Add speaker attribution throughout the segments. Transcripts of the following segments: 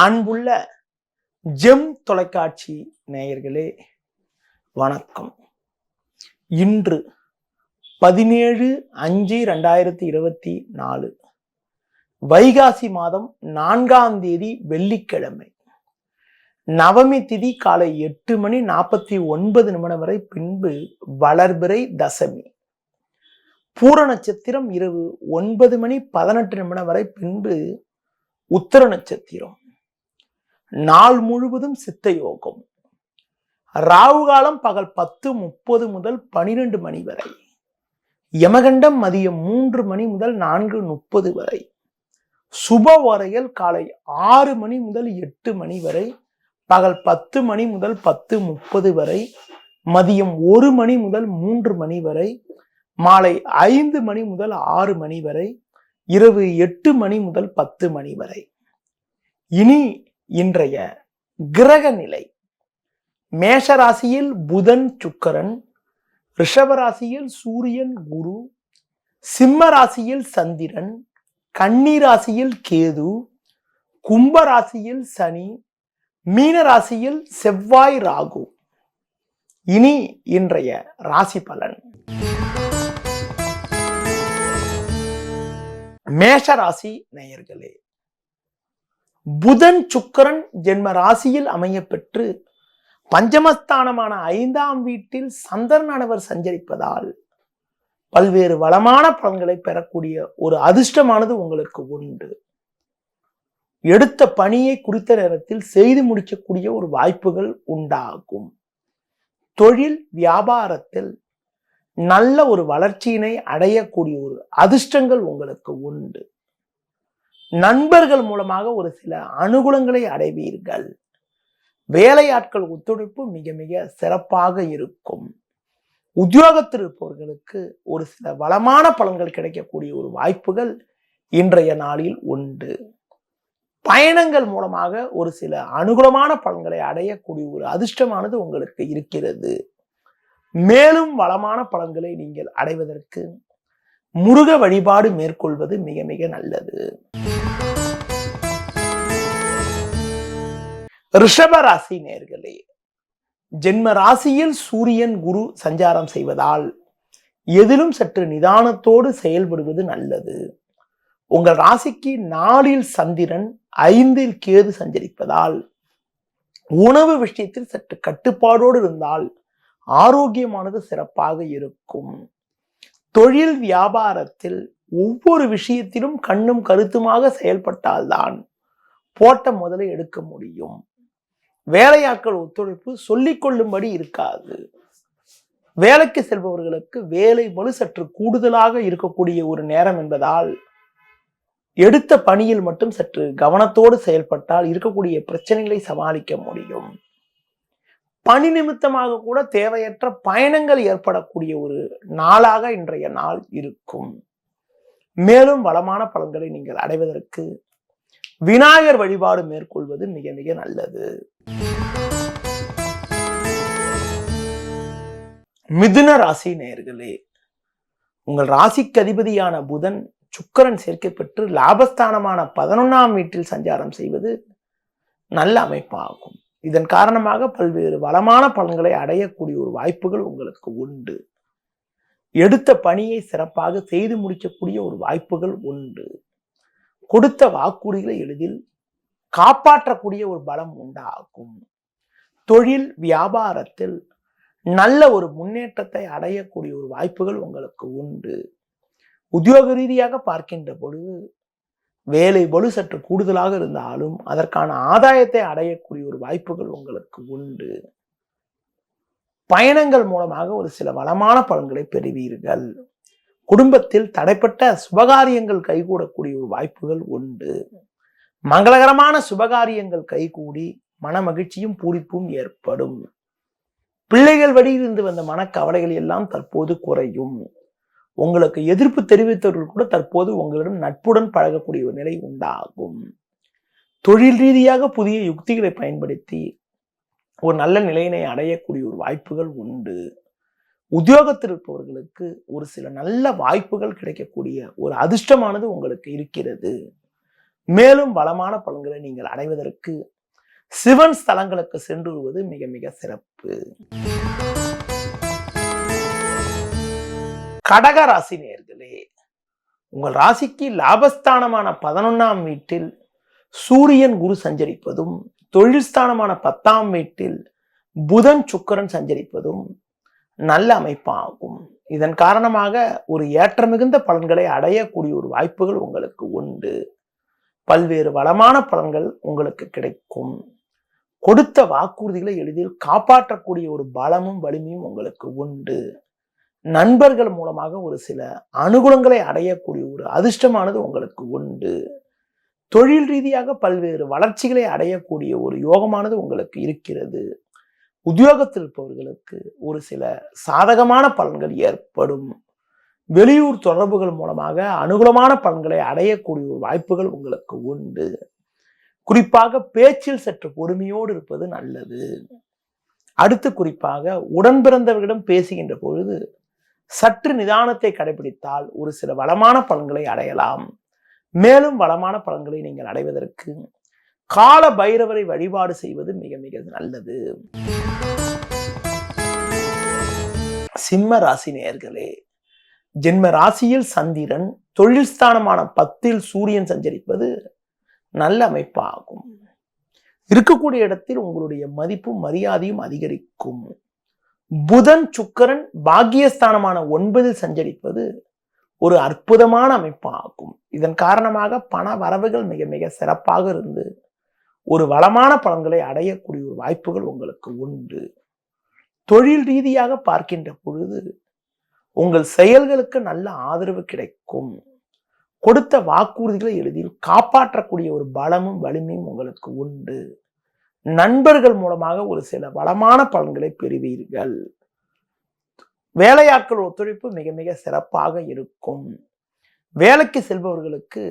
Speaker 1: அன்புள்ள ஜெம் தொலைக்காட்சி நேயர்களே வணக்கம். இன்று 17/5/2024 வைகாசி மாதம் 4ஆம் தேதி வெள்ளிக்கிழமை, நவமி திதி காலை 8:49 வரை, பின்பு வளர்பிறை தசமி. பூர நட்சத்திரம் இரவு 9:18 வரை, பின்பு உத்தர நட்சத்திரம். நாள் முழுவதும் சித்த யோகம். ராகு காலம் பகல் 10:30 முதல் 12 மணி வரை. யமகண்டம் மதியம் 3 மணி முதல் 4:30 வரை. சுப வரையில் காலை 6 மணி முதல் 8 மணி வரை, பகல் 10 மணி முதல் 10:30 வரை, மதியம் 1 மணி முதல் 3 மணி வரை, மாலை 5 மணி முதல் 6 மணி வரை, இரவு 8 மணி முதல் 10 மணி வரை. இனி இன்றைய கிரக நிலை. மேஷராசியில் புதன் சுக்கிரன், ரிஷபராசியில் சூரியன் குரு, சிம்ம ராசியில் சந்திரன், கன்னி ராசியில் கேது, கும்ப ராசியில் சனி, மீன ராசியில் செவ்வாய் ராகு. இனி இன்றைய ராசி பலன். மேஷராசி நேயர்களே, புதன் சுக்கிரன் ஜென்ம ராசியில் அமைய பெற்று பஞ்சமஸ்தானமான 5ஆம் வீட்டில் சந்திரனானவர் சஞ்சரிப்பதால் பல்வேறு வளமான பலன்களை பெறக்கூடிய ஒரு அதிர்ஷ்டமானது உங்களுக்கு உண்டு. எடுத்த பணியை குறித்த நேரத்தில் செய்து முடிக்கக்கூடிய ஒரு வாய்ப்புகள் உண்டாகும். தொழில் வியாபாரத்தில் நல்ல ஒரு வளர்ச்சியினை அடையக்கூடிய ஒரு அதிர்ஷ்டங்கள் உங்களுக்கு உண்டு. நண்பர்கள் மூலமாக ஒரு சில அனுகூலங்களை அடைவீர்கள். வேலையாட்கள் ஒத்துழைப்பு மிக மிக சிறப்பாக இருக்கும். உத்தியோகத்தில் இருப்பவர்களுக்கு ஒரு சில வளமான பலன்கள் கிடைக்கக்கூடிய ஒரு வாய்ப்புகள் இன்றைய நாளில் உண்டு. பயணங்கள் மூலமாக ஒரு சில அனுகூலமான பலன்களை அடையக்கூடிய ஒரு அதிர்ஷ்டமானது உங்களுக்கு இருக்கிறது. மேலும் வளமான பலன்களை நீங்கள் அடைவதற்கு முருக வழிபாடு மேற்கொள்வது மிக மிக நல்லது. ரிஷப ராசி நேயர்களே, ஜென்ம ராசியில் சூரியன் குரு சஞ்சாரம் செய்வதால் எதிலும் சற்று நிதானத்தோடு செயல்படுவது நல்லது. உங்கள் ராசிக்கு 4இல் சந்திரன், 5இல் கேது சஞ்சரிப்பதால் உணவு விஷயத்தில் சற்று கட்டுப்பாடோடு இருந்தால் ஆரோக்கியமானது சிறப்பாக இருக்கும். தொழில் வியாபாரத்தில் ஒவ்வொரு விஷயத்திலும் கண்ணும் கருத்துமாக செயல்பட்டால்தான் போட்ட முதலை எடுக்க முடியும். வேலையாட்கள் ஒத்துழைப்பு சொல்லிக் கொள்ளும்படி இருக்காது. வேலைக்கு செல்பவர்களுக்கு வேலை பளு சற்று கூடுதலாக இருக்கக்கூடிய ஒரு நேரம் என்பதால் எடுத்த பணியில் மட்டும் சற்று கவனத்தோடு செயல்பட்டால் இருக்கக்கூடிய பிரச்சனைகளை சமாளிக்க முடியும். பணி நிமித்தமாக கூட தேவையற்ற பயணங்கள் ஏற்படக்கூடிய ஒரு நாளாக இன்றைய நாள் இருக்கும். மேலும் வளமான பலன்களை நீங்கள் அடைவதற்கு விநாயகர் வழிபாடு மேற்கொள்வது மிக மிக நல்லது. மிதுன ராசி நேயர்களே, உங்கள் ராசிக்கு அதிபதியான புதன் சுக்கிரன் சேர்க்கை பெற்று லாபஸ்தானமான 11ஆம் வீட்டில் சஞ்சாரம் செய்வது நல்ல அமைப்பாகும். இதன் காரணமாக பல்வேறு வளமான பலன்களை அடையக்கூடிய ஒரு வாய்ப்புகள் உங்களுக்கு உண்டு. எடுத்த பணியை சிறப்பாக செய்து முடிக்கக்கூடிய ஒரு வாய்ப்புகள் உண்டு. கொடுத்த வாக்குறுதிகளை எளிதில் காப்பாற்றக்கூடிய ஒரு பலம் உண்டாகும். தொழில் வியாபாரத்தில் நல்ல ஒரு முன்னேற்றத்தை அடையக்கூடிய ஒரு வாய்ப்புகள் உங்களுக்கு உண்டு. உத்தியோக ரீதியாக பார்க்கின்ற பொழுது வேலை பளு சற்று கூடுதலாக இருந்தாலும் அதற்கான ஆதாயத்தை அடையக்கூடிய ஒரு வாய்ப்புகள் உங்களுக்கு உண்டு. பயணங்கள் மூலமாக ஒரு சில வளமான பலன்களை பெறுவீர்கள். குடும்பத்தில் தடைப்பட்ட சுபகாரியங்கள் கைகூடக்கூடிய ஒரு வாய்ப்புகள் உண்டு. மங்களகரமான சுபகாரியங்கள் கைகூடி மன மகிழ்ச்சியும் பூரிப்பும் ஏற்படும். பிள்ளைகள் வழியிலிருந்து வந்த மனக்கவலைகள் எல்லாம் தற்போது குறையும். உங்களுக்கு எதிர்ப்பு தெரிவித்தவர்கள் கூட தற்போது உங்களிடம் நட்புடன் பழகக்கூடிய ஒரு நிலை உண்டாகும். தொழில் ரீதியாக புதிய யுக்திகளை பயன்படுத்தி ஒரு நல்ல நிலையினை அடையக்கூடிய ஒரு வாய்ப்புகள் உண்டு. உத்தியோகத்தில் இருப்பவர்களுக்கு ஒரு சில நல்ல வாய்ப்புகள் கிடைக்கக்கூடிய ஒரு அதிர்ஷ்டமானது உங்களுக்கு இருக்கிறது. மேலும் வளமான பலன்களை நீங்கள் அடைவதற்கு சிவன் ஸ்தலங்களுக்கு சென்று வருவது மிக மிக சிறப்பு. கடக ராசி நேயர்களே, உங்கள் ராசிக்கு லாபஸ்தானமான 11ஆம் வீட்டில் சூரியன் குரு சஞ்சரிப்பதும், தொழில் ஸ்தானமான 10ஆம் வீட்டில் புதன் சுக்கிரன் சஞ்சரிப்பதும் நல்ல அமைப்பாகும். இதன் காரணமாக ஒரு ஏற்ற மிகுந்த பலன்களை அடையக்கூடிய ஒரு வாய்ப்புகள் உங்களுக்கு உண்டு. பல்வேறு வளமான பலன்கள் உங்களுக்கு கிடைக்கும். கொடுத்த வாக்குறுதிகளை எளிதில் காப்பாற்றக்கூடிய ஒரு பலமும் வலிமையும் உங்களுக்கு உண்டு. நண்பர்கள் மூலமாக ஒரு சில அனுகூலங்களை அடையக்கூடிய ஒரு அதிர்ஷ்டமானது உங்களுக்கு உண்டு. தொழில் ரீதியாக பல்வேறு வளர்ச்சிகளை அடையக்கூடிய ஒரு யோகமானது உங்களுக்கு இருக்கிறது. உத்தியோகத்தில் இருப்பவர்களுக்கு ஒரு சில சாதகமான பலன்கள் ஏற்படும். வெளியூர் தொடர்புகள் மூலமாக அனுகூலமான பலன்களை அடையக்கூடிய ஒரு வாய்ப்புகள் உங்களுக்கு உண்டு. குறிப்பாக பேச்சில் சற்று பொறுமையோடு இருப்பது நல்லது. அடுத்து குறிப்பாக உடன் பிறந்தவர்களிடம் பேசுகின்ற பொழுது சற்று நிதானத்தை கடைபிடித்தால் ஒரு சில வளமான பலன்களை அடையலாம். மேலும் வளமான பலன்களை நீங்கள் அடைவதற்கு கால பைரவரை வழிபாடு செய்வது மிக மிக நல்லது. சிம்ம ராசி நேயர்களே, ஜென்ம ராசியில் சந்திரன், தொழில் ஸ்தானமான 10இல் சூரியன் சஞ்சரிப்பது நல்ல அமைப்பாகும். இருக்கக்கூடிய இடத்தில் உங்களுடைய மதிப்பும் மரியாதையும் அதிகரிக்கும். புதன் சுக்கிரன் பாக்கியஸ்தானமான 9இல் சஞ்சரிப்பது ஒரு அற்புதமான அமைப்பாகும். இதன் காரணமாக பண வரவுகள் மிக மிக சிறப்பாக இருந்து ஒரு வளமான பலன்களை அடையக்கூடிய ஒரு வாய்ப்புகள் உங்களுக்கு உண்டு. தொழில் ரீதியாக பார்க்கின்ற பொழுது உங்கள் செயல்களுக்கு நல்ல ஆதரவு கிடைக்கும். கொடுத்த வாக்குறுதிகளை எளிதில் காப்பாற்றக்கூடிய ஒரு பலமும் வலிமையும் உங்களுக்கு உண்டு. நண்பர்கள் மூலமாக ஒரு சில வளமான பலன்களை பெறுவீர்கள். வேலையாட்கள் ஒத்துழைப்பு மிக மிக சிறப்பாக இருக்கும். வேலைக்கு செல்பவர்களுக்கு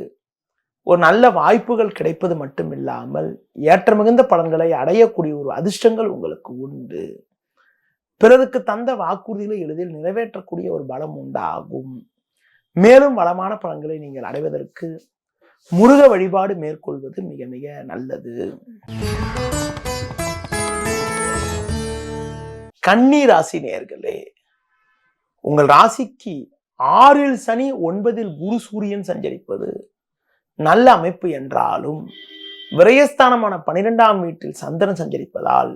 Speaker 1: ஒரு நல்ல வாய்ப்புகள் கிடைப்பது மட்டுமில்லாமல் ஏற்ற மிகுந்த பலன்களை அடையக்கூடிய ஒரு அதிர்ஷ்டங்கள் உங்களுக்கு உண்டு. பிறருக்கு தந்த வாக்குறுதிகளை எளிதில் நிறைவேற்றக்கூடிய ஒரு பலம் உண்டாகும். மேலும் வளமான பலன்களை நீங்கள் அடைவதற்கு முருக வழிபாடு மேற்கொள்வது மிக மிக நல்லது. கன்னி ராசி நேயர்களே, உங்கள் ராசிக்கு 6இல் சனி, 9இல் குரு சூரியன் சஞ்சரிப்பது நல்ல அமைப்பு என்றாலும் விரயஸ்தானமான 12ஆம் வீட்டில் சந்திரன் சஞ்சரிப்பதால்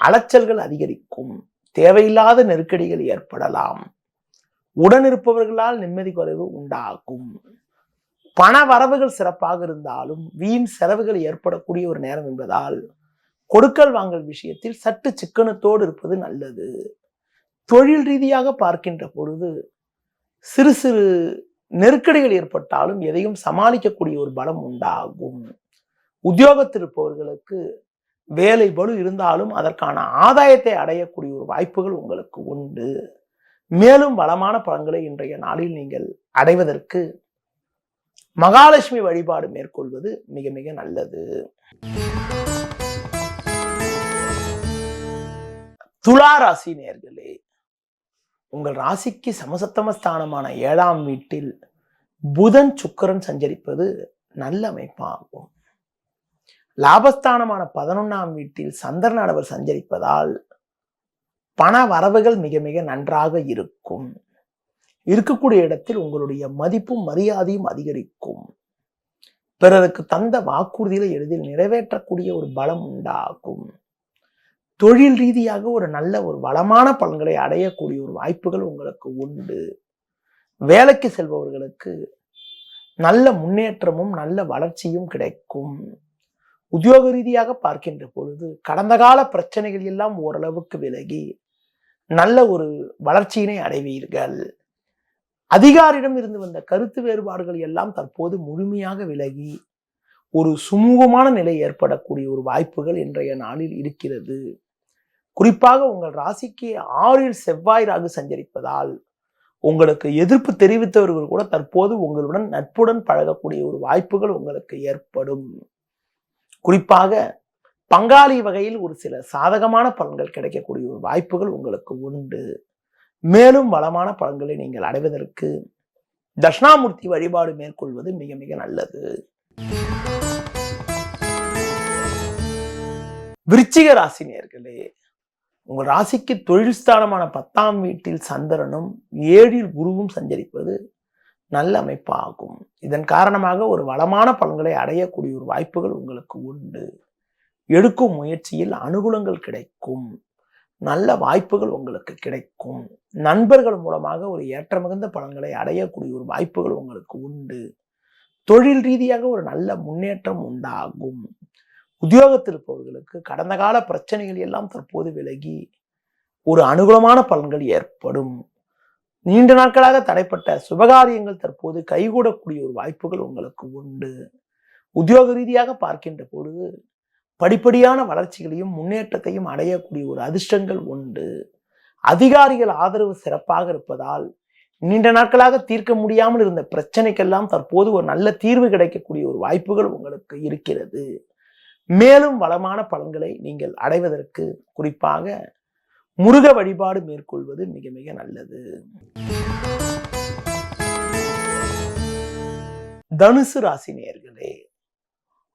Speaker 1: அலைச்சல்கள் அதிகரிக்கும். தேவையில்லாத நெருக்கடிகள் ஏற்படலாம். உடன் இருப்பவர்களால் நிம்மதி குறைவு உண்டாகும். பண வரவுகள் சிறப்பாக இருந்தாலும் வீண் செலவுகள் ஏற்படக்கூடிய ஒரு நேரம் என்பதால் கொடுக்கல் வாங்கல் விஷயத்தில் சற்று சிக்கனத்தோடு இருப்பது நல்லது. தொழில் ரீதியாக பார்க்கின்ற பொழுது சிறு சிறு நெருக்கடிகள் ஏற்பட்டாலும் எதையும் சமாளிக்கக்கூடிய ஒரு பலம் உண்டாகும். உத்தியோகத்தில் இருப்பவர்களுக்கு வேலை பளு இருந்தாலும் அதற்கான ஆதாயத்தை அடையக்கூடிய ஒரு வாய்ப்புகள் உங்களுக்கு உண்டு. மேலும் வளமான பலன்களை இன்றைய நாளில் நீங்கள் அடைவதற்கு மகாலட்சுமி வழிபாடு மேற்கொள்வது மிக மிக நல்லது. துலா ராசி நேயர்களே, உங்கள் ராசிக்கு சமசப்தமஸ்தானமான 7ஆம் வீட்டில் புதன் சுக்கிரன் சஞ்சரிப்பது நல்ல அமைப்பாகும். லாபஸ்தானமான 11ஆம் வீட்டில் சந்திரனானவர் சஞ்சரிப்பதால் பண வரவுகள் மிக மிக நன்றாக இருக்கும். இருக்கக்கூடிய இடத்தில் உங்களுடைய மதிப்பும் மரியாதையும் அதிகரிக்கும். பிறருக்கு தந்த வாக்குறுதிகளை எளிதில் நிறைவேற்றக்கூடிய ஒரு பலம் உண்டாகும். தொழில் ரீதியாக ஒரு நல்ல ஒரு வளமான பலன்களை அடையக்கூடிய ஒரு வாய்ப்புகள் உங்களுக்கு உண்டு. வேலைக்கு செல்பவர்களுக்கு நல்ல முன்னேற்றமும் நல்ல வளர்ச்சியும் கிடைக்கும். உத்தியோக ரீதியாக பார்க்கின்ற பொழுது கடந்த கால பிரச்சனைகள் எல்லாம் ஓரளவுக்கு விலகி நல்ல ஒரு வளர்ச்சியினை அடைவீர்கள். அதிகாரியிடம் இருந்து வந்த கருத்து வேறுபாடுகள் எல்லாம் தற்போது முழுமையாக விலகி ஒரு சுமூகமான நிலை ஏற்படக்கூடிய ஒரு வாய்ப்புகள் இன்றைய நாளில் இருக்கிறது. குறிப்பாக உங்கள் ராசிக்கு 6இல் செவ்வாய் ராகு சஞ்சரிப்பதால் உங்களுக்கு எதிர்ப்பு தெரிவித்தவர்கள் கூட தற்போது உங்களுடன் நட்புடன் பழகக்கூடிய ஒரு வாய்ப்புகள் உங்களுக்கு ஏற்படும். குறிப்பாக பங்காளி வகையில் ஒரு சில சாதகமான பலன்கள் கிடைக்கக்கூடிய ஒரு வாய்ப்புகள் உங்களுக்கு உண்டு. மேலும் வளமான பலன்களை நீங்கள் அடைவதற்கு தட்சிணாமூர்த்தி வழிபாடு மேற்கொள்வது மிக மிக நல்லது. விருச்சிக ராசி நேயர்களே, உங்கள் ராசிக்கு தொழில் ஸ்தானமான 10ஆம் வீட்டில் சந்திரனும் 7ல் குருவும் சஞ்சரிப்பது நல்ல அமைப்பாகும். இதன் காரணமாக ஒரு வளமான பலன்களை அடையக்கூடிய ஒரு வாய்ப்புகள் உங்களுக்கு உண்டு. எடுக்கும் முயற்சியில் அனுகூலங்கள் கிடைக்கும். நல்ல வாய்ப்புகள் உங்களுக்கு கிடைக்கும். நண்பர்கள் மூலமாக ஒரு ஏற்ற மிகுந்த பலன்களை அடையக்கூடிய ஒரு வாய்ப்புகள் உங்களுக்கு உண்டு. தொழில் ரீதியாக ஒரு நல்ல முன்னேற்றம் உண்டாகும். உத்தியோகத்தில் இருப்பவர்களுக்கு கடந்த கால பிரச்சனைகள் எல்லாம் தற்போது விலகி ஒரு அனுகூலமான பலன்கள் ஏற்படும். நீண்ட நாட்களாக தடைப்பட்ட சுபகாரியங்கள் தற்போது கைகூடக்கூடிய ஒரு வாய்ப்புகள் உங்களுக்கு உண்டு. உத்தியோக ரீதியாக பார்க்கின்ற பொழுது படிப்படியான வளர்ச்சிகளையும் முன்னேற்றத்தையும் அடையக்கூடிய ஒரு அதிர்ஷ்டங்கள் உண்டு. அதிகாரிகள் ஆதரவு சிறப்பாக இருப்பதால் நீண்ட நாட்களாக தீர்க்க முடியாமல் இருந்த பிரச்சனைக்கெல்லாம் தற்போது ஒரு நல்ல தீர்வு கிடைக்கக்கூடிய ஒரு வாய்ப்புகள் உங்களுக்கு இருக்கிறது. மேலும் வளமான பலன்களை நீங்கள் அடைவதற்கு குறிப்பாக முருக வழிபாடு மேற்கொள்வது மிக மிக நல்லது. தனுசு ராசி நேயர்களே,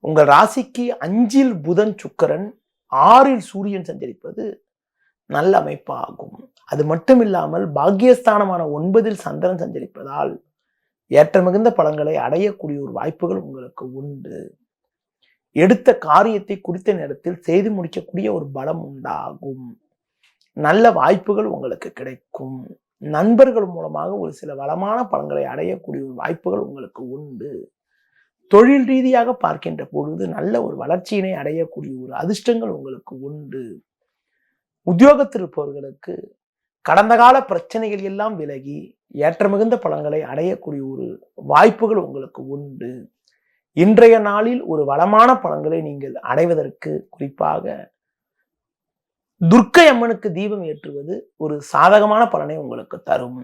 Speaker 1: உங்கள் ராசிக்கு 5ல் புதன் சுக்கிரன் 6ல் சூரியன் சஞ்சரிப்பது நல்ல அமைப்பாகும். அது மட்டும் இல்லாமல் பாக்கியஸ்தானமான 9ல் சந்திரன் சஞ்சரிப்பதால் ஏற்ற மிகுந்த பலன்களை அடையக்கூடிய ஒரு வாய்ப்புகள் உங்களுக்கு உண்டு. எடுத்த காரியத்தை குறித்த நேரத்தில் செய்து முடிக்கக்கூடிய ஒரு பலம் உண்டாகும். நல்ல வாய்ப்புகள் உங்களுக்கு கிடைக்கும். நண்பர்கள் மூலமாக ஒரு சில வளமான பலன்களை அடையக்கூடிய ஒரு வாய்ப்புகள் உங்களுக்கு உண்டு. தொழில் ரீதியாக பார்க்கின்ற பொழுது நல்ல ஒரு வளர்ச்சியினை அடையக்கூடிய ஒரு அதிர்ஷ்டங்கள் உங்களுக்கு உண்டு. உத்தியோகத்தில் இருப்பவர்களுக்கு கடந்த கால பிரச்சனைகள் எல்லாம் விலகி ஏற்ற மிகுந்த பலன்களை அடையக்கூடிய ஒரு வாய்ப்புகள் உங்களுக்கு உண்டு. இன்றைய நாளில் ஒரு வளமான பலன்களை நீங்கள் அடைவதற்கு குறிப்பாக துர்க்கை அம்மனுக்கு தீபம் ஏற்றுவது ஒரு சாதகமான பலனை உங்களுக்கு தரும்.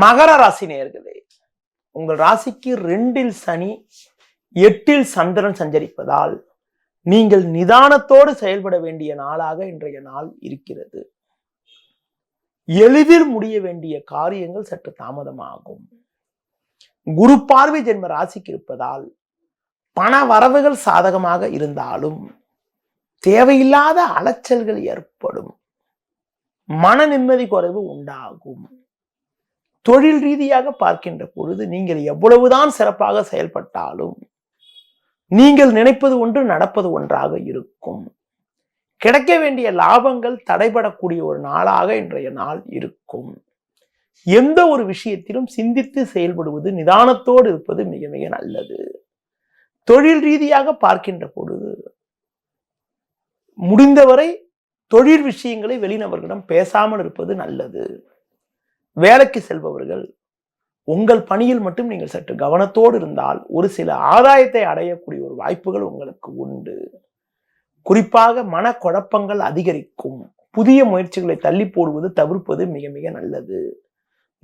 Speaker 1: மகர ராசி நேயர்களே, உங்கள் ராசிக்கு 2ல் சனி 8ல் சந்திரன் சஞ்சரிப்பதால் நீங்கள் நிதானத்தோடு செயல்பட வேண்டிய நாளாக இன்றைய நாள் இருக்கிறது. எளிதில் முடிய வேண்டிய காரியங்கள் சற்று தாமதமாகும். குரு பார்வை ஜென்ம ராசிக்கு இருப்பதால் பண வரவுகள் சாதகமாக இருந்தாலும் தேவையில்லாத அலைச்சல்கள் ஏற்படும். மன நிம்மதி குறைவு உண்டாகும். தொழில் ரீதியாக பார்க்கின்ற பொழுது நீங்கள் எவ்வளவுதான் சிறப்பாக செயல்பட்டாலும் நீங்கள் நினைப்பது ஒன்று நடப்பது ஒன்றாக இருக்கும். கிடைக்க வேண்டிய லாபங்கள் தடைபடக்கூடிய ஒரு நாளாக இன்றைய நாள் இருக்கும். எந்த ஒரு விஷயத்திலும் சிந்தித்து செயல்படுவது, நிதானத்தோடு இருப்பது மிக மிக நல்லது. தொழில் ரீதியாக பார்க்கின்ற பொழுது முடிந்தவரை தொழில் விஷயங்களை வெளிநபர்களிடம் பேசாமல் இருப்பது நல்லது. வேலைக்கு செல்பவர்கள் உங்கள் பணியில் மட்டும் நீங்கள் சற்று கவனத்தோடு இருந்தால் ஒரு சில ஆதாயத்தை அடையக்கூடிய ஒரு வாய்ப்புகள் உங்களுக்கு உண்டு. குறிப்பாக மனக்குழப்பங்கள் அதிகரிக்கும். புதிய முயற்சிகளை தள்ளி போடுவது தவிர்ப்பது மிக மிக நல்லது.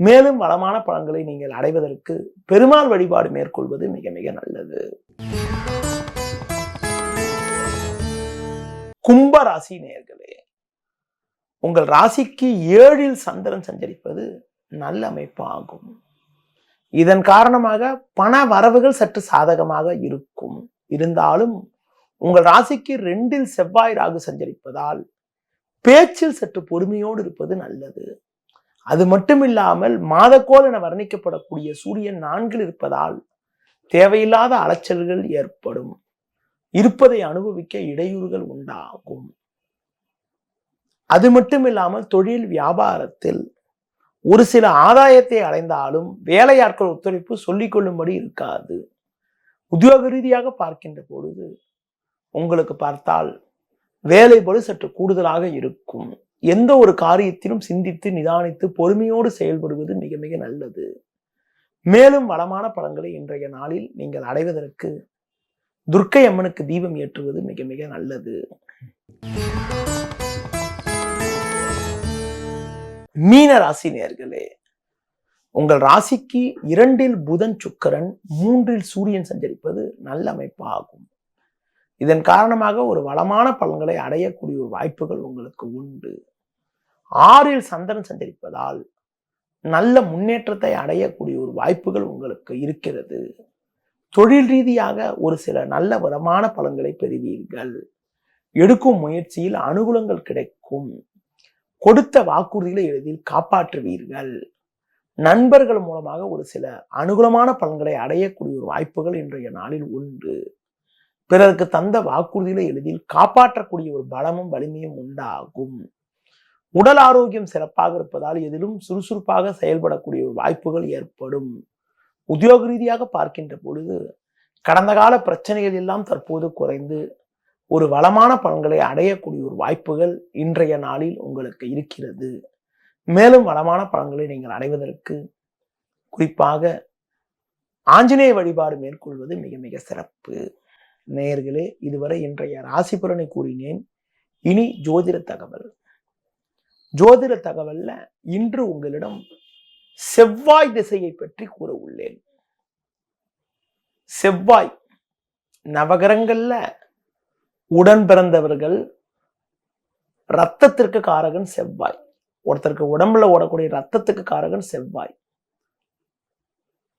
Speaker 1: மேலும் வளமான பலன்களை நீங்கள் அடைவதற்கு பெருமாள் வழிபாடு மேற்கொள்வது மிக மிக நல்லது. கும்ப ராசி நேயர்களே, உங்கள் ராசிக்கு 7ல் சந்திரன் சஞ்சரிப்பது நல்ல அமைப்பாகும். இதன் காரணமாக பண வரவுகள் சற்று சாதகமாக இருக்கும். இருந்தாலும் உங்கள் ராசிக்கு 2ல் செவ்வாய் ராகு சஞ்சரிப்பதால் பேச்சில் சற்று பொறுமையோடு இருப்பது நல்லது. அது மட்டுமில்லாமல் மாதக்கோள் என வர்ணிக்கப்படக்கூடிய சூரியன் 4ல் இருப்பதால் தேவையில்லாத அலைச்சல்கள் ஏற்படும். இருப்பதை அனுபவிக்க இடையூறுகள் உண்டாகும். அது மட்டுமில்லாமல் தொழில் வியாபாரத்தில் ஒரு சில ஆதாயத்தை அடைந்தாலும் வேலையாட்கள் ஒத்துழைப்பு சொல்லிக் கொள்ளும்படி இருக்காது. உத்தியோக ரீதியாக பார்க்கின்ற பொழுது உங்களுக்கு பார்த்தால் வேலை பளு சற்று கூடுதலாக இருக்கும். எந்த ஒரு காரியத்திலும் சிந்தித்து நிதானித்து பொறுமையோடு செயல்படுவது மிக மிக நல்லது. மேலும் வளமான பலன்களை இன்றைய நாளில் நீங்கள் அடைவதற்கு துர்க்கை அம்மனுக்கு தீபம் ஏற்றுவது மிக மிக நல்லது. மீன ராசி நேயர்களே, உங்கள் ராசிக்கு 2ல் புதன் சுக்கிரன் 3ல் சூரியன் சஞ்சரிப்பது நல்ல அமைப்பாகும். இதன் காரணமாக ஒரு வளமான பலன்களை அடையக்கூடிய ஒரு வாய்ப்புகள் உங்களுக்கு உண்டு. 6ல் சந்திரன் சஞ்சரிப்பதால் நல்ல முன்னேற்றத்தை அடையக்கூடிய ஒரு வாய்ப்புகள் உங்களுக்கு இருக்கிறது. தொழில் ரீதியாக ஒரு சில நல்ல வளமான பலன்களை பெறுவீர்கள். எடுக்கும் முயற்சியில் அனுகூலங்கள் கிடைக்கும். கொடுத்த வாக்குறுதிகளை எளிதில் காப்பாற்றுவீர்கள். நண்பர்கள் மூலமாக ஒரு சில அனுகூலமான பலன்களை அடையக்கூடிய ஒரு வாய்ப்புகள் இன்றைய நாளில் உண்டு. பிறருக்கு தந்த வாக்குறுதிகளை எளிதில் காப்பாற்றக்கூடிய ஒரு பலமும் வலிமையும் உண்டாகும். உடல் ஆரோக்கியம் சிறப்பாக இருப்பதால் எதிலும் சுறுசுறுப்பாக செயல்படக்கூடிய ஒரு வாய்ப்புகள் ஏற்படும். உத்தியோக ரீதியாக பார்க்கின்ற பொழுது கடந்த கால பிரச்சனைகள் எல்லாம் தற்போது குறைந்து ஒரு வளமான பலன்களை அடையக்கூடிய ஒரு வாய்ப்புகள் இன்றைய நாளில் உங்களுக்கு இருக்கிறது. மேலும் வளமான பலன்களை நீங்கள் அடைவதற்கு குறிப்பாக ஆஞ்சநேய வழிபாடு மேற்கொள்வது மிக மிக சிறப்பு. நேயர்களே, இதுவரை இன்றைய ராசி பலனை கூறினேன். இனி ஜோதிட தகவல். ஜோதிட தகவல்ல இன்று உங்களிடம் செவ்வாய் திசையை பற்றி கூற உள்ளேன். செவ்வாய் நவகிரகங்கள்ல உடன் பிறந்தவர்கள், ரத்தத்திற்கு காரகன் செவ்வாய். ஒருத்தருக்கு உடம்புல ஓடக்கூடிய ரத்தத்துக்கு காரகன் செவ்வாய்.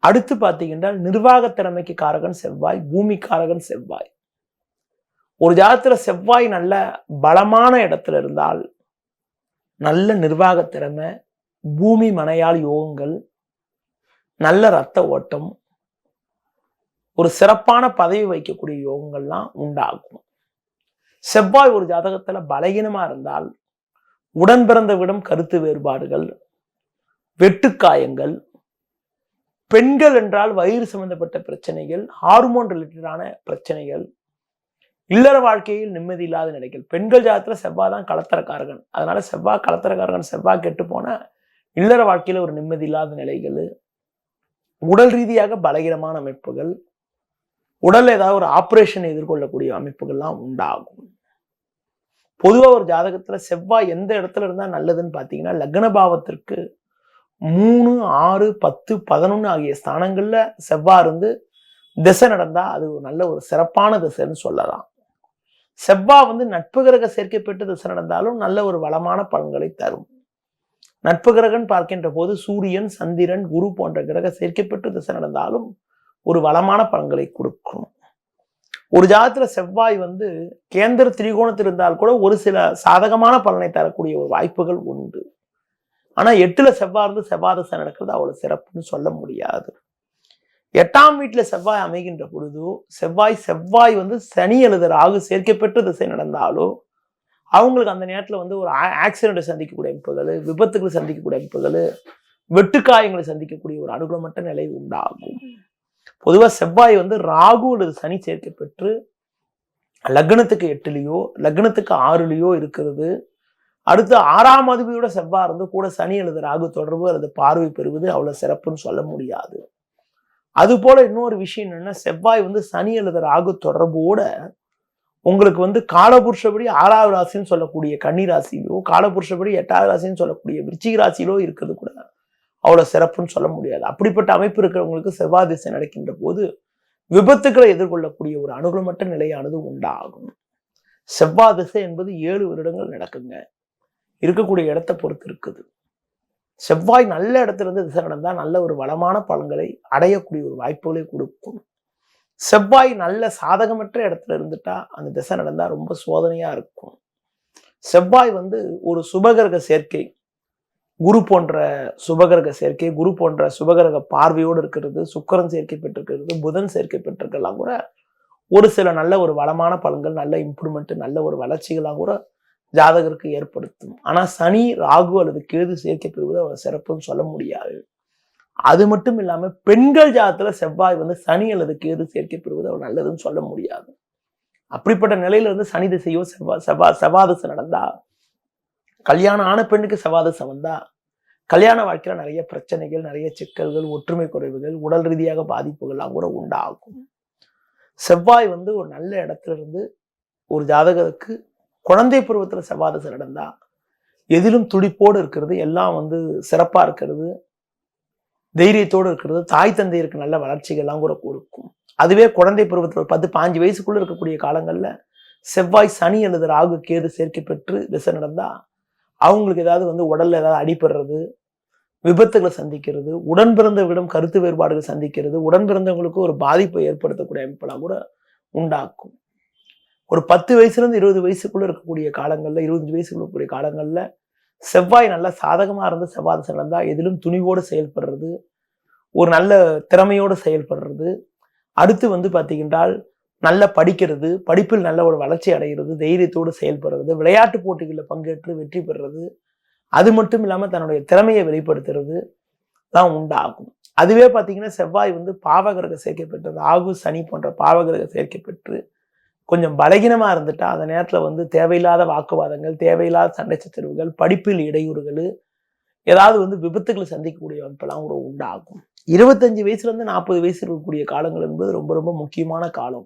Speaker 1: அடுத்து பார்த்தீங்கன்னா நிர்வாக திறமைக்கு காரகன் செவ்வாய், பூமி காரகன் செவ்வாய். ஒரு ஜாதகத்துல செவ்வாய் நல்ல பலமான இடத்துல இருந்தால் நல்ல நிர்வாக திறமை, பூமி மனையால் யோகங்கள், நல்ல இரத்த ஓட்டம், ஒரு சிறப்பான பதவி வைக்கக்கூடிய யோகங்கள்லாம் உண்டாகும். செவ்வாய் ஒரு ஜாதகத்துல பலகீனமா இருந்தால் உடன் பிறந்தவிடம் கருத்து வேறுபாடுகள், வெட்டுக்காயங்கள், பெண்கள் என்றால் வயிறு சம்பந்தப்பட்ட பிரச்சனைகள், ஹார்மோன் ரிலேட்டடான பிரச்சனைகள், இல்லற வாழ்க்கையில் நிம்மதி இல்லாத நிலைகள். பெண்கள் ஜாதகத்துல செவ்வாய் தான் கலத்தரக்காரகன். அதனால செவ்வாய் கலத்தரக்காரகன் செவ்வாய் கெட்டு போன இல்லற வாழ்க்கையில ஒரு நிம்மதி இல்லாத நிலைகள், உடல் ரீதியாக பலகீனமான அமைப்புகள், உடல்ல ஏதாவது ஒரு ஆபரேஷன் எதிர்கொள்ளக்கூடிய அமைப்புகள்லாம் உண்டாகும். பொதுவாக ஒரு ஜாதகத்துல செவ்வாய் எந்த இடத்துல இருந்தா நல்லதுன்னு பாத்தீங்கன்னா லக்ன பாவத்திற்கு 3, 6, 10, 11 ஆகிய ஸ்தானங்கள்ல செவ்வாய் இருந்து திசை நடந்தா அது ஒரு நல்ல ஒரு சிறப்பான திசைன்னு சொல்லலாம். செவ்வாய் நட்பு கிரக சேர்க்கை பெற்று திசை நடந்தாலும் நல்ல ஒரு வளமான பலன்களை தரும். நட்பு கிரகன் பார்க்கின்ற போது சூரியன், சந்திரன், குரு போன்ற கிரக சேர்க்கை பெற்று திசை நடந்தாலும் ஒரு வளமான பலன்களை கொடுக்கும். ஒரு ஜாதகத்துல செவ்வாய் கேந்திர திரிகோணத்தில் இருந்தால் கூட ஒரு சில சாதகமான பலனை தரக்கூடிய ஒரு வாய்ப்புகள் உண்டு. ஆனா 8ல செவ்வாய் இருந்து செவ்வாய் திசை நடக்கிறது அவ்வளவு சிறப்புன்னு சொல்ல முடியாது. 8ஆம் வீட்டுல செவ்வாய் அமைகின்ற பொழுது செவ்வாய் சனி அல்லது ராகு சேர்க்கை பெற்று திசை நடந்தாலோ அவங்களுக்கு அந்த நேரத்துல ஒரு ஆக்சிடென்ட்டை சந்திக்கக்கூடிய அமைப்புகள், விபத்துகளை சந்திக்கக்கூடிய அமைப்புகள், வெட்டுக்காயங்களை சந்திக்கக்கூடிய ஒரு அனுகூலமற்ற நிலை உண்டாகும். பொதுவா செவ்வாய் ராகு அல்லது சனி சேர்க்கை பெற்று லக்னத்துக்கு 8லயோ லக்னத்துக்கு 6லயோ இருக்கிறது. அடுத்து 6ஆம் அதிபதியோட செவ்வாய் இருந்து கூட சனி அல்லது ராகு தொடர்பு அல்லது பார்வை பெறுவது அவ்வளவு சிறப்புன்னு சொல்ல முடியாது. அது போல இன்னொரு விஷயம் என்னன்னா, செவ்வாய் சனி அல்லது ராகு தொடர்போட உங்களுக்கு காலபுருஷப்படி 6வது ராசின்னு சொல்லக்கூடிய கன்னி ராசியிலோ, காலபுருஷப்படி 8வது ராசின்னு சொல்லக்கூடிய விருச்சிக ராசியிலோ இருக்கிறது கூட அவ்வளவு சிறப்புன்னு சொல்ல முடியாது. அப்படிப்பட்ட அமைப்பு இருக்கிறவங்களுக்கு செவ்வாய் திசை நடக்கின்ற போது விபத்துக்களை எதிர்கொள்ளக்கூடிய ஒரு அனுகூலமற்ற நிலையானது உண்டாகும். செவ்வாய் திசை என்பது 7 வருடங்கள் நடக்குங்க. இருக்கக்கூடிய இடத்தை பொறுத்து இருக்குது. செவ்வாய் நல்ல இடத்துல இருந்து திசை நடந்தா நல்ல ஒரு வளமான பலன்களை அடையக்கூடிய ஒரு வாய்ப்புகளை கொடுக்கும். செவ்வாய் நல்ல சாதகமற்ற இடத்துல இருந்துட்டா அந்த திசை நடந்தா ரொம்ப சோதனையா இருக்கும். செவ்வாய் ஒரு சுபகிரக சேர்க்கை, குரு போன்ற சுபகிரக சேர்க்கை, குரு போன்ற சுபகிரக பார்வையோடு இருக்கிறது, சுக்கிரன் சேர்க்கை பெற்றிருக்கிறது, புதன் சேர்க்கை பெற்றிருக்கலாம் கூட ஒரு சில நல்ல ஒரு வளமான பலன்கள், நல்ல இம்ப்ரூவ்மெண்ட், நல்ல ஒரு வளர்ச்சிகளாக கூட ஜாதகருக்கு ஏற்படுத்தும். ஆனா சனி, ராகு அல்லது கேது சேர்க்கை பெறுவது அவ்வளவு சிறப்புன்னு சொல்ல முடியாது. அது மட்டும் இல்லாம பெண்கள் ஜாதகத்துல செவ்வாய் சனி அல்லது கேது சேர்க்கை பெறுவது அவ்வளவு நல்லதுன்னு சொல்ல முடியாது. அப்படிப்பட்ட நிலையில சனி திசையோ செவ்வாய் திசை நடந்தா, கல்யாணம் ஆன பெண்ணுக்கு செவ்வாய் திசை வந்தா கல்யாண வாழ்க்கையில நிறைய பிரச்சனைகள், நிறைய சிக்கல்கள், ஒற்றுமை குறைவுகள், உடல் ரீதியாக பாதிப்புகள்லாம் கூட உண்டாகும். செவ்வாய் ஒரு நல்ல இடத்துல இருந்து ஒரு ஜாதகருக்கு குழந்தை பருவத்துல செவ்வாய் திசை நடந்தா எதிலும் துடிப்போடு இருக்கிறது, எல்லாம் சிறப்பா இருக்கிறது, தைரியத்தோடு இருக்கிறது, தாய் தந்தையருக்கு நல்ல வளர்ச்சிகள்லாம் கூட கொடுக்கும். அதுவே குழந்தை பருவத்தில் 10-15 வயசுக்குள்ள இருக்கக்கூடிய காலங்கள்ல செவ்வாய் சனி அல்லது ராகு கேது சேர்க்கை பெற்று திசை நடந்தா அவங்களுக்கு ஏதாவது உடல்ல ஏதாவது அடிபடுறது, விபத்துகளை சந்திக்கிறது, உடன் பிறந்தவர்களிடம் கருத்து வேறுபாடுகள் சந்திக்கிறது, உடன் பிறந்தவங்களுக்கு ஒரு பாதிப்பை ஏற்படுத்தக்கூடிய அமைப்பெல்லாம் கூட உண்டாக்கும். ஒரு 10 வயசுலேருந்து 20 வயசுக்குள்ள இருக்கக்கூடிய காலங்களில், 25 வயசுக்குள்ள இருக்கக்கூடிய காலங்களில் செவ்வாய் நல்லா சாதகமா இருந்து செவ்வாய் திசை நடந்தா எதிலும் துணிவோடு செயல்படுறது, ஒரு நல்ல திறமையோடு செயல்படுறது, அடுத்து வந்து பார்த்தீங்கன்றால் நல்லா படிக்கிறது, படிப்பில் நல்ல ஒரு வளர்ச்சி அடைகிறது, தைரியத்தோடு செயல்படுறது, விளையாட்டு போட்டிகளில் பங்கேற்று வெற்றி பெறுறது, அது மட்டும் இல்லாமல் தன்னுடைய திறமையை வெளிப்படுத்துறது தான் உண்டாகும். அதுவே பார்த்தீங்கன்னா செவ்வாய் வந்து பாவகிரக சேர்க்கை பெற்று, ராகு சனி போன்ற பாவகிரக சேர்க்கை பெற்று கொஞ்சம் பலகீனமாக இருந்துட்டா அந்த நேரத்தில் வந்து தேவையில்லாத வாக்குவாதங்கள், தேவையில்லாத சண்டை சச்சரவுகள், படிப்பில் இடையூறுகள், ஏதாவது வந்து விபத்துக்களை சந்திக்கக்கூடிய வாய்ப்பெல்லாம் கூட உண்டாகும். 25 வயசுலேருந்து 40 வயசு இருக்கக்கூடிய காலங்கள் என்பது ரொம்ப ரொம்ப முக்கியமான காலம்.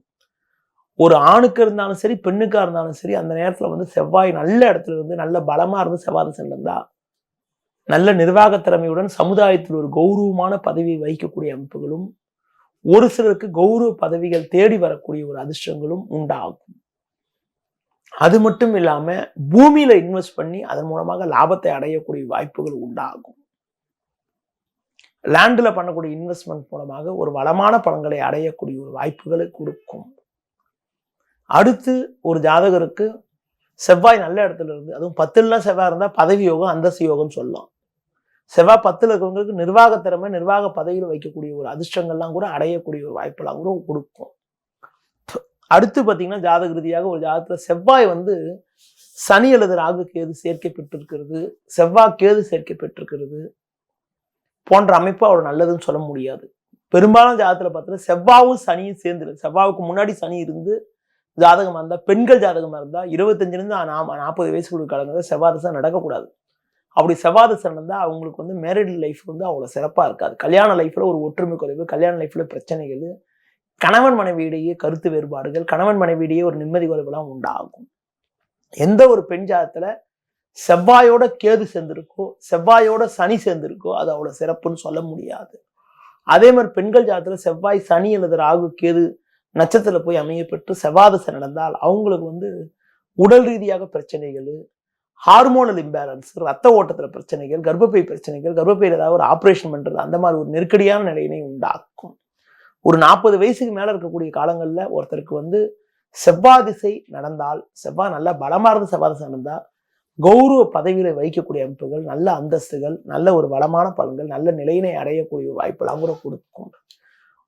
Speaker 1: ஒரு ஆணுக்கு இருந்தாலும் சரி, பெண்ணுக்கா இருந்தாலும் சரி, அந்த நேரத்தில் வந்து செவ்வாய் நல்ல இடத்துல இருந்து நல்ல பலமாக இருந்து செவ்வாய் திசை இருந்தா நல்ல நிர்வாக திறமையுடன் சமுதாயத்தில் ஒரு கௌரவமான பதவியை வகிக்கக்கூடிய அமைப்புகளும், ஒரு சிலருக்கு கௌரவ பதவிகள் தேடி வரக்கூடிய ஒரு அதிர்ஷ்டங்களும் உண்டாகும். அது மட்டும் இல்லாம பூமியில இன்வெஸ்ட் பண்ணி அதன் மூலமாக லாபத்தை அடையக்கூடிய வாய்ப்புகள் உண்டாகும். லேண்ட்ல பண்ணக்கூடிய இன்வெஸ்ட்மெண்ட் மூலமாக ஒரு வளமான பலன்களை அடையக்கூடிய ஒரு வாய்ப்புகளை கொடுக்கும். அடுத்து ஒரு ஜாதகருக்கு செவ்வாய் நல்ல இடத்துல இருந்து, அதுவும் 10ல செவ்வாய் இருந்தா பதவி யோகம், அந்தஸ்து யோகம் சொல்லலாம். செவ்வாய் 10ல இருக்கிறவங்களுக்கு நிர்வாக திறமை, நிர்வாக பதவியில் வைக்கக்கூடிய ஒரு அதிர்ஷ்டங்கள்லாம் கூட அடையக்கூடிய ஒரு வாய்ப்பெல்லாம் கூட கொடுக்கும். அடுத்து பார்த்தீங்கன்னா ஜாதக ரீதியாக ஒரு ஜாதகத்துல செவ்வாய் வந்து சனி அல்லது ராகு கேது சேர்க்கை பெற்றிருக்கிறது, செவ்வாய் கேது சேர்க்கை பெற்றிருக்கிறது போன்ற அமைப்பு அவ்வளவு நல்லதுன்னு சொல்ல முடியாது. பெரும்பாலும் ஜாதகத்துல பார்த்தீங்கன்னா செவ்வாயும் சனியும் சேர்ந்து, செவ்வாவுக்கு முன்னாடி சனி இருந்து ஜாதகமா இருந்தா, பெண்கள் ஜாதகமா இருந்தா 25லேருந்து 40 வயசுக்குள்ள காலங்களில் செவ்வாய் திசை நடக்கக்கூடாது. அப்படி செவ்வாய் திசை நடந்தா அவங்களுக்கு வந்து மேரிட் லைஃப் வந்து அவ்வளவு சிறப்பா இருக்காது. கல்யாண லைஃப்ல ஒரு ஒற்றுமை குறைவு, கல்யாண லைஃப்ல பிரச்சனைகள், கணவன் மனைவியிடையே கருத்து வேறுபாடுகள், கணவன் மனைவியிடையே ஒரு நிம்மதி குறைவுலாம் உண்டாகும். எந்த ஒரு பெண் ஜாதகத்துல செவ்வாயோட கேது சேர்ந்திருக்கோ, செவ்வாயோட சனி சேர்ந்திருக்கோ அது அவ்வளவு சிறப்புன்னு சொல்ல முடியாது. அதே மாதிரி பெண்கள் ஜாதகத்துல செவ்வாய் சனி அல்லது ராகு கேது நட்சத்திரத்துல போய் அமைய பெற்று செவ்வாய் திசை நடந்தால் அவங்களுக்கு வந்து உடல் ரீதியாக பிரச்சனைகள், ஹார்மோனல் இம்பேலன்ஸ், ரத்த ஓட்டத்துல பிரச்சனைகள், கர்ப்பப்பை பிரச்சனைகள், கர்ப்பப்பையில் ஏதாவது ஒரு ஆப்ரேஷன் பண்றது, அந்த மாதிரி ஒரு நெருக்கடியான நிலையினை உண்டாக்கும். ஒரு 40 வயசுக்கு மேல இருக்கக்கூடிய காலங்கள்ல ஒருத்தருக்கு வந்து செவ்வாய் திசை நடந்தால், செவ்வாய் நல்லா பலமா இருந்து செவ்வாய் திசை நடந்தா கௌரவ பதவியில வைக்கக்கூடிய அமைப்புகள், நல்ல அந்தஸ்துகள், நல்ல ஒரு வளமான பலன்கள், நல்ல நிலையினை அடையக்கூடிய வாய்ப்பெல்லாம் கூட கொடுக்கும்.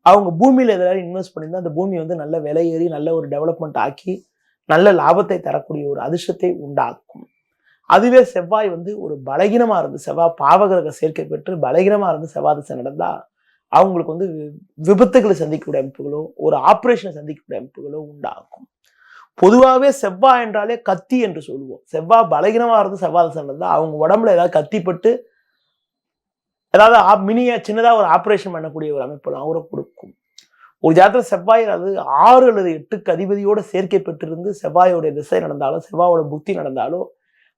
Speaker 1: அவங்க பூமியில எதாவது இன்வெஸ்ட் பண்ணியிருந்தா அந்த பூமி வந்து நல்ல விலையேறி நல்ல ஒரு டெவலப்மெண்ட் ஆக்கி நல்ல லாபத்தை தரக்கூடிய ஒரு அதிர்ஷ்டத்தை உண்டாக்கும். அதுவே செவ்வாய் வந்து ஒரு பலகீனமா இருந்து, செவ்வாய் பாவகிரக சேர்க்கை பெற்று பலகீனமா இருந்து செவ்வாய் திசை நடந்தா அவங்களுக்கு வந்து விபத்துகளை சந்திக்கக்கூடிய அமைப்புகளோ, ஒரு ஆப்ரேஷனை சந்திக்கக்கூடிய அமைப்புகளோ உண்டாகும். பொதுவாகவே செவ்வாய் என்றாலே கத்தி என்று சொல்லுவோம். செவ்வாய் பலகீனமா இருந்து செவ்வாய் திசை நடந்தா அவங்க உடம்புல ஏதாவது கத்திப்பட்டு ஏதாவது சின்னதா ஒரு ஆப்ரேஷன் பண்ணக்கூடிய ஒரு அமைப்பெல்லாம் கூட கொடுக்கும். ஒரு ஜாதகத்துல செவ்வாய் அது 6 அல்லது 8க்கு அதிபதியோட சேர்க்கை பெற்றிருந்து செவ்வாயோட திசை நடந்தாலும், செவ்வாயோட புத்தி நடந்தாலும்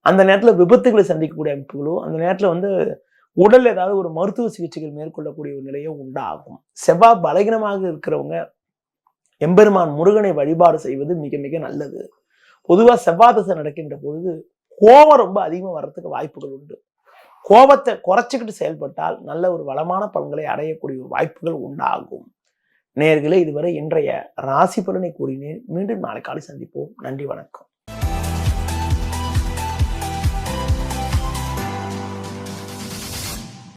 Speaker 1: அந்த நேரத்துல விபத்துகளை சந்திக்கக்கூடிய அமைப்புகளோ, அந்த நேரத்துல வந்து உடல் ஏதாவது ஒரு மருத்துவ சிகிச்சைகள் மேற்கொள்ளக்கூடிய ஒரு நிலையோ உண்டாகும். செவ்வாய் பலகீனமாக இருக்கிறவங்க எம்பெருமான் முருகனை வழிபாடு செய்வது மிக மிக நல்லது. பொதுவா செவ்வாய் திசை நடக்கின்ற பொழுது கோபம் ரொம்ப அதிகமா வர்றதுக்கு வாய்ப்புகள் உண்டு. கோபத்தை குறைச்சிக்கிட்டு செயல்பட்டால் நல்ல ஒரு வளமான பலன்களை அடையக்கூடிய ஒரு வாய்ப்புகள் உண்டாகும். நேயர்களே, இதுவரை இன்றைய ராசி பலனை கூறினேன். மீண்டும் நாளை காலை சந்திப்போம். நன்றி, வணக்கம்.